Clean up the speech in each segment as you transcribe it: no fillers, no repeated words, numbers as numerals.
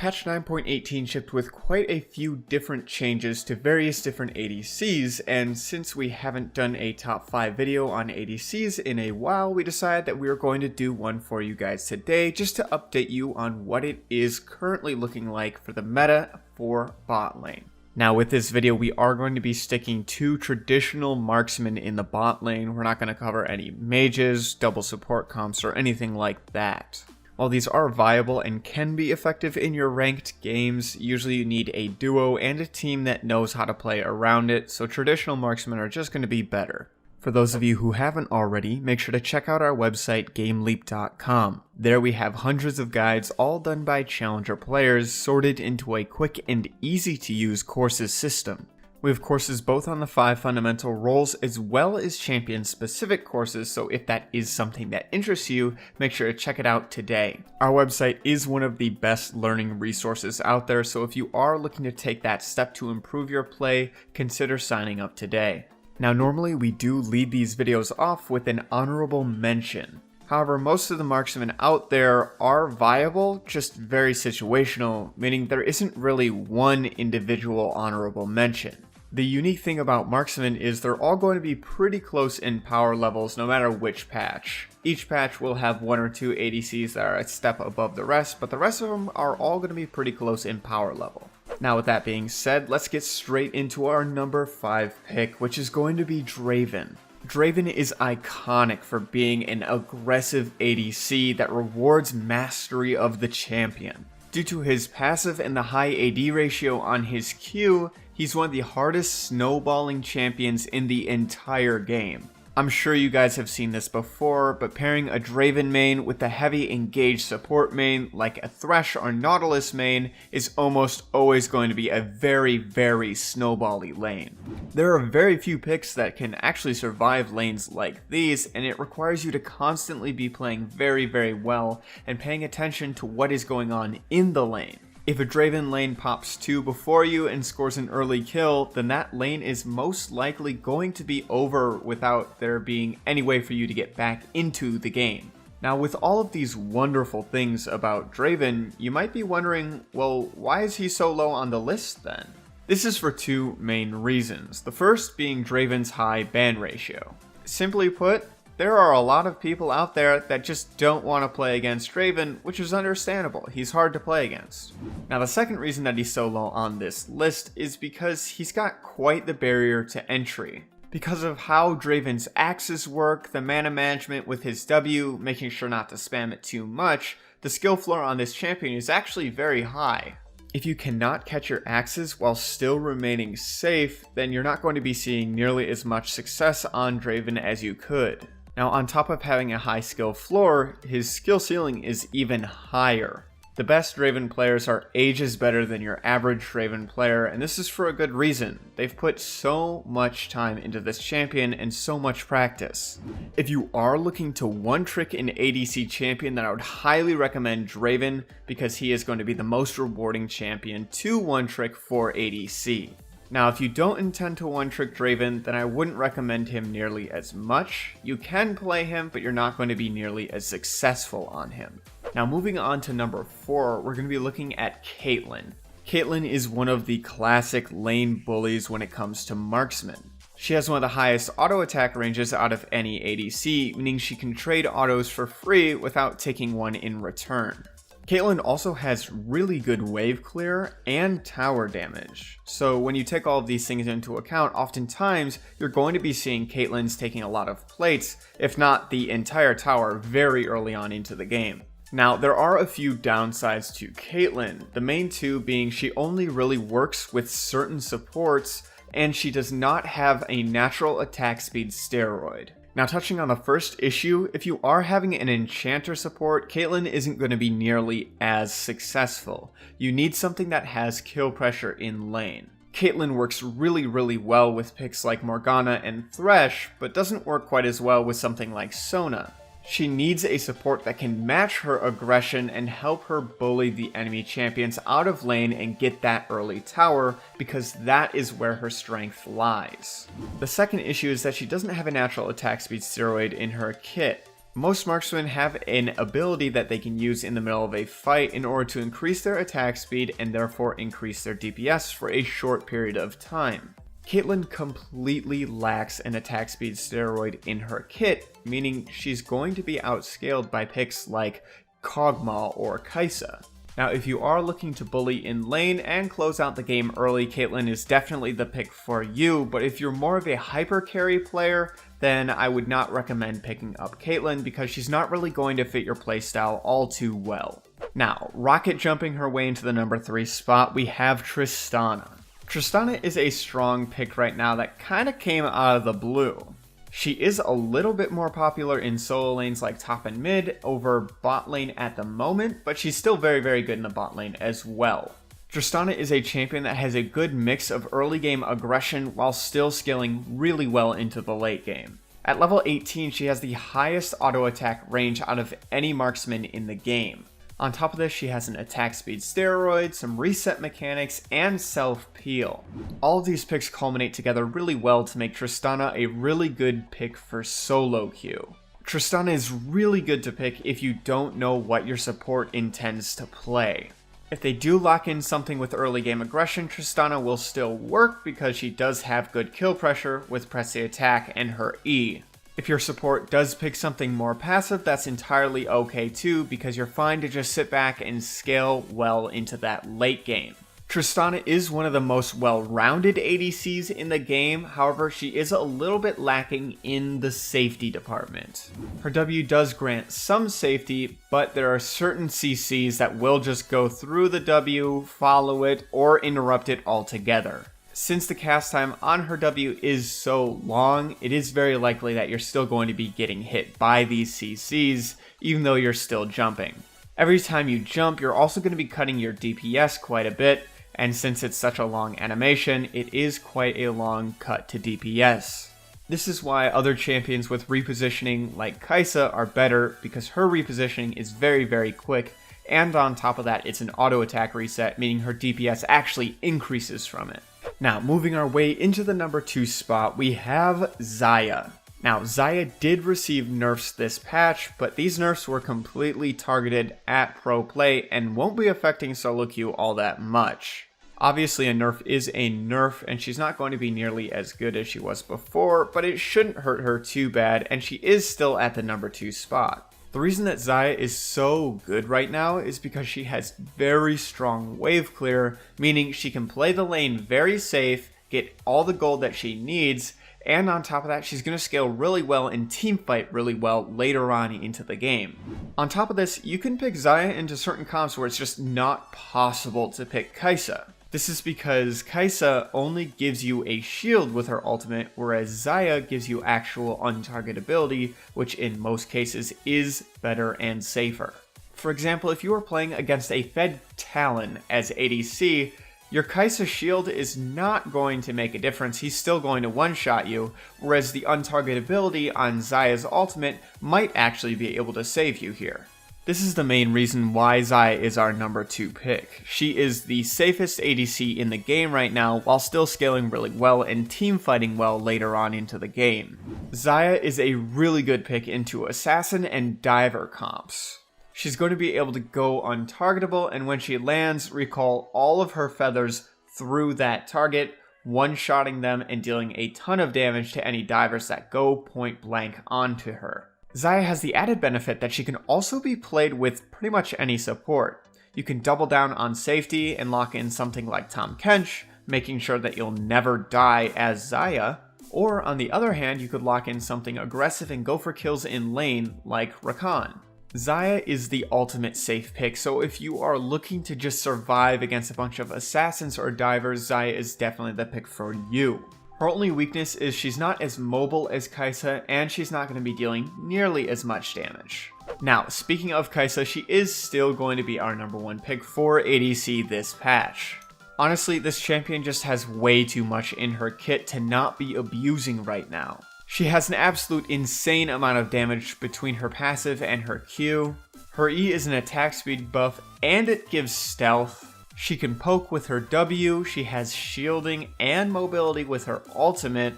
Patch 9.18 shipped with quite a few different changes to various different ADCs, and since we haven't done a top 5 video on ADCs in a while, we decided that we were going to do one for you guys today just to update you on what it is currently looking like for the meta for bot lane. Now with this video, we are going to be sticking to traditional marksmen in the bot lane. We're not going to cover any mages, double support comps, or anything like that. While these are viable and can be effective in your ranked games, usually you need a duo and a team that knows how to play around it, so traditional marksmen are just going to be better. For those of you who haven't already, make sure to check out our website GameLeap.com. There we have hundreds of guides all done by challenger players sorted into a quick and easy to use courses system. We have courses both on the 5 fundamental roles as well as champion specific courses, so if that is something that interests you, make sure to check it out today. Our website is one of the best learning resources out there, so if you are looking to take that step to improve your play, consider signing up today. Now normally we do lead these videos off with an honorable mention. However, most of the marksmen out there are viable, just very situational, meaning there isn't really one individual honorable mention. The unique thing about marksmen is they're all going to be pretty close in power levels no matter which patch. Each patch will have 1 or 2 ADCs that are a step above the rest, but the rest of them are all going to be pretty close in power level. Now with that being said, let's get straight into our number 5 pick, which is going to be Draven. Draven is iconic for being an aggressive ADC that rewards mastery of the champion. Due to his passive and the high AD ratio on his Q, he's one of the hardest snowballing champions in the entire game. I'm sure you guys have seen this before, but pairing a Draven main with a heavy engaged support main like a Thresh or Nautilus main is almost always going to be a very snowbally lane. There are very few picks that can actually survive lanes like these, and it requires you to constantly be playing very well and paying attention to what is going on in the lane. If a Draven lane pops 2 before you and scores an early kill, then that lane is most likely going to be over without there being any way for you to get back into the game. Now with all of these wonderful things about Draven, you might be wondering, well, why is he so low on the list then? This is for 2 main reasons, the first being Draven's high ban ratio. Simply put, there are a lot of people out there that just don't want to play against Draven, which is understandable. He's hard to play against. Now the second reason that he's so low on this list is because he's got quite the barrier to entry. Because of how Draven's axes work, the mana management with his W, making sure not to spam it too much, the skill floor on this champion is actually very high. If you cannot catch your axes while still remaining safe, then you're not going to be seeing nearly as much success on Draven as you could. Now on top of having a high skill floor, his skill ceiling is even higher. The best Draven players are ages better than your average Draven player, and this is for a good reason. They've put so much time into this champion and so much practice. If you are looking to one-trick an ADC champion, then I would highly recommend Draven because he is going to be the most rewarding champion to one-trick for ADC. Now, if you don't intend to one-trick Draven, then I wouldn't recommend him nearly as much. You can play him, but you're not going to be nearly as successful on him. Now, moving on to number 4, we're going to be looking at Caitlyn. Caitlyn is one of the classic lane bullies when it comes to marksmen. She has one of the highest auto attack ranges out of any ADC, meaning she can trade autos for free without taking one in return. Caitlyn also has really good wave clear and tower damage. So when you take all of these things into account, oftentimes you're going to be seeing Caitlyn's taking a lot of plates, if not the entire tower, very early on into the game. Now there are a few downsides to Caitlyn, the main 2 being she only really works with certain supports and she does not have a natural attack speed steroid. Now touching on the first issue, if you are having an enchanter support, Caitlyn isn't going to be nearly as successful. You need something that has kill pressure in lane. Caitlyn works really well with picks like Morgana and Thresh, but doesn't work quite as well with something like Sona. She needs a support that can match her aggression and help her bully the enemy champions out of lane and get that early tower, because that is where her strength lies. The second issue is that she doesn't have a natural attack speed steroid in her kit. Most marksmen have an ability that they can use in the middle of a fight in order to increase their attack speed and therefore increase their DPS for a short period of time. Caitlyn completely lacks an attack speed steroid in her kit, meaning she's going to be outscaled by picks like Kog'Maw or Xayah. Now, if you are looking to bully in lane and close out the game early, Caitlyn is definitely the pick for you, but if you're more of a hyper carry player, then I would not recommend picking up Caitlyn because she's not really going to fit your playstyle all too well. Now, rocket jumping her way into the number 3 spot, we have Tristana. Tristana is a strong pick right now that kind of came out of the blue. She is a little bit more popular in solo lanes like top and mid over bot lane at the moment, but she's still very good in the bot lane as well. Tristana is a champion that has a good mix of early game aggression while still scaling really well into the late game. At level 18, she has the highest auto attack range out of any marksman in the game. On top of this, she has an attack speed steroid, some reset mechanics, and self-peel. All of these picks culminate together really well to make Tristana a really good pick for solo queue. Tristana is really good to pick if you don't know what your support intends to play. If they do lock in something with early game aggression, Tristana will still work because she does have good kill pressure with press the attack and her E. If your support does pick something more passive, that's entirely okay too, because you're fine to just sit back and scale well into that late game. Tristana is one of the most well-rounded ADCs in the game, however she is a little bit lacking in the safety department. Her W does grant some safety, but there are certain CCs that will just go through the W, follow it, or interrupt it altogether. Since the cast time on her W is so long, it is very likely that you're still going to be getting hit by these CCs, even though you're still jumping. Every time you jump, you're also going to be cutting your DPS quite a bit, and since it's such a long animation, it is quite a long cut to DPS. This is why other champions with repositioning like Xayah are better, because her repositioning is very quick, and on top of that, it's an auto attack reset, meaning her DPS actually increases from it. Now, moving our way into the number 2 spot, we have Ziya. Now, Ziya did receive nerfs this patch, but these nerfs were completely targeted at pro play and won't be affecting solo queue all that much. Obviously, a nerf is a nerf, and she's not going to be nearly as good as she was before, but it shouldn't hurt her too bad, and she is still at the number 2 spot. The reason that Ziya is so good right now is because she has very strong wave clear, meaning she can play the lane very safe, get all the gold that she needs, and on top of that, she's going to scale really well and teamfight really well later on into the game. On top of this, you can pick Ziya into certain comps where it's just not possible to pick Xayah. This is because Xayah only gives you a shield with her ultimate, whereas Ziya gives you actual untargetability, which in most cases is better and safer. For example, if you are playing against a fed Talon as ADC, your Xayah shield is not going to make a difference, he's still going to one-shot you, whereas the untargetability on Ziya's ultimate might actually be able to save you here. This is the main reason why Ziya is our number 2 pick. She is the safest ADC in the game right now while still scaling really well and team fighting well later on into the game. Ziya is a really good pick into assassin and diver comps. She's going to be able to go untargetable, and when she lands, recall all of her feathers through that target, one-shotting them and dealing a ton of damage to any divers that go point blank onto her. Ziya has the added benefit that she can also be played with pretty much any support. You can double down on safety and lock in something like Tahm Kench, making sure that you'll never die as Ziya, or on the other hand, you could lock in something aggressive and go for kills in lane like Rakan. Ziya is the ultimate safe pick, so if you are looking to just survive against a bunch of assassins or divers, Ziya is definitely the pick for you. Her only weakness is she's not as mobile as Xayah, and she's not going to be dealing nearly as much damage. Now, speaking of Xayah, she is still going to be our number 1 pick for ADC this patch. Honestly, this champion just has way too much in her kit to not be abusing right now. She has an absolute insane amount of damage between her passive and her Q. Her E is an attack speed buff, and it gives stealth. She can poke with her W, she has shielding and mobility with her ultimate.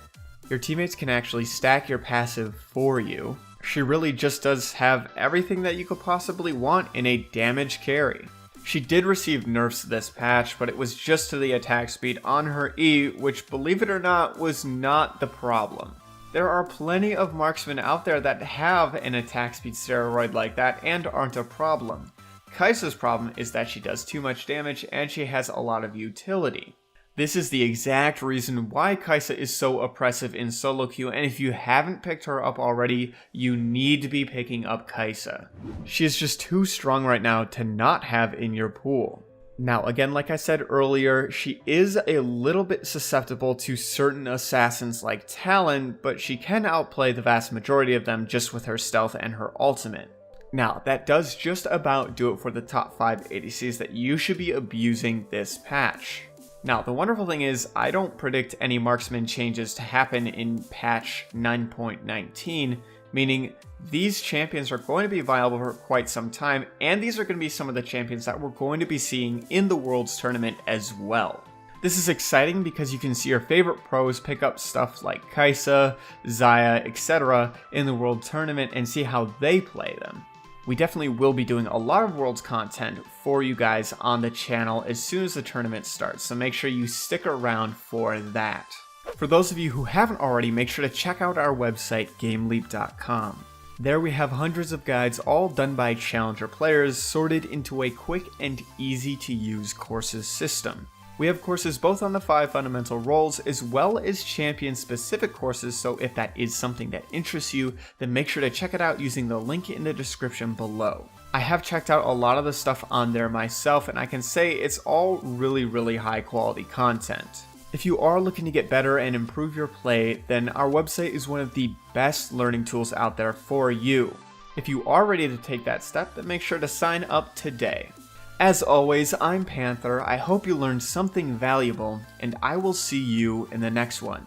Your teammates can actually stack your passive for you. She really just does have everything that you could possibly want in a damage carry. She did receive nerfs this patch, but it was just to the attack speed on her E, which, believe it or not, was not the problem. There are plenty of marksmen out there that have an attack speed steroid like that and aren't a problem. Xayah's problem is that she does too much damage and she has a lot of utility. This is the exact reason why Xayah is so oppressive in solo queue, and if you haven't picked her up already, you need to be picking up Xayah. She is just too strong right now to not have in your pool. Now again, like I said earlier, she is a little bit susceptible to certain assassins like Talon, but she can outplay the vast majority of them just with her stealth and her ultimate. Now, that does just about do it for the top 5 ADCs that you should be abusing this patch. Now, the wonderful thing is, I don't predict any marksman changes to happen in patch 9.19, meaning these champions are going to be viable for quite some time, and these are going to be some of the champions that we're going to be seeing in the Worlds Tournament as well. This is exciting because you can see your favorite pros pick up stuff like Xayah, Ziya, etc. in the World Tournament and see how they play them. We definitely will be doing a lot of Worlds content for you guys on the channel as soon as the tournament starts, so make sure you stick around for that. For those of you who haven't already, make sure to check out our website, GameLeap.com. There we have hundreds of guides all done by challenger players sorted into a quick and easy to use courses system. We have courses both on the 5 fundamental roles as well as champion specific courses, so if that is something that interests you, then make sure to check it out using the link in the description below. I have checked out a lot of the stuff on there myself, and I can say it's all really high quality content. If you are looking to get better and improve your play, then our website is one of the best learning tools out there for you. If you are ready to take that step, then make sure to sign up today. As always, I'm Panther. I hope you learned something valuable, and I will see you in the next one.